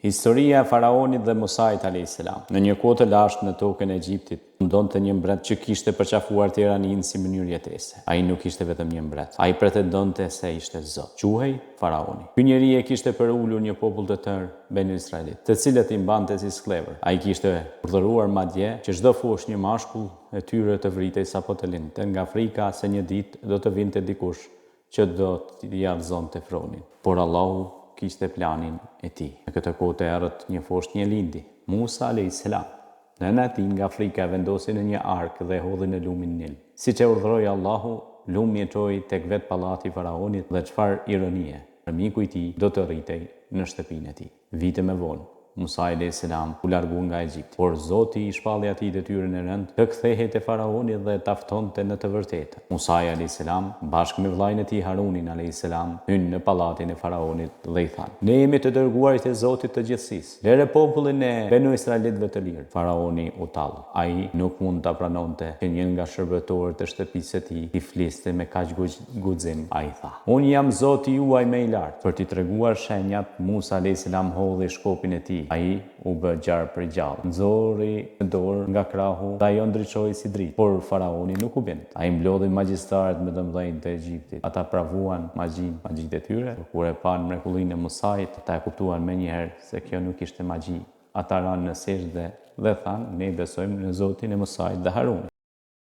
Historia e faraonit dhe Musait a.s. Në një kohë të lashtë në tokën e Egjiptit, ndonte një mbret që kishte përqafuar tiraninë si mënyrë jetese. Ai nuk ishte vetëm një mbret, ai pretendonte se ishte Zot. Quhej faraoni. Ky njeri e kishte përulur një popull të tërë, Benu Israilit, të cilët i mbante si sklever. Ai kishte urdhëruar madje që çdo fush një mashkull e tyre të vritej sapo të lindte nga frika se një ditë do të vinte dikush që do t'i argëzonte fronin. Por Allahu kishte planin e tij. Në këtë kohë të errët një foshnjë një lindi, Musa a.s. Nëna e tij nga frika e vendosi në një ark dhe e hodhi në lumin Nil. Siç e urdhëroi Allahu, lumi e çoi tek vet pallati i faraonit dhe çfarë ironie, armiku i tij do të rritej në shtëpinë e tij. Vite më vonë, Musa a.s. u largu nga Egjipti, por Zoti i shpalli atij detyrën e rëndë të kthehej te faraoni dhe ta ftonte në të vërtetën. Musa a.s. bashkë me vllajën e tij Harunin a.s. hyn në pallatin e faraonit dhe i thanë: "Ne jemi të dërguarit e Zotit të gjithësisë. Lere popullin e Benu Israilitëve të lirë." Faraoni u tall. Ai nuk mund ta pranonte që një nga shërbëtorët e shtëpisë së tij i fliste me kaq guxim. Ai tha: "Unë jam Zoti juaj më i lartë." Për t'i treguar shenjat, Musa a.s. hodhi shkopin e tij. Ai u bë gjarë për gjallë, nxori në dorë nga krahu dhe ajo ndriçoi si dritë, por faraoni nuk u bind. Ai mblodhi magjistarët më të mëdhenj të Egjiptit. Ata pravuan magjitë e tyre. Kur e pan mrekullinë e Musait, ata e kuptuan menjëherë se kjo nuk ishte magji. Ata ranë në sejdë dhe thanë: "Ne besojmë në Zotin e Musait dhe Harunit."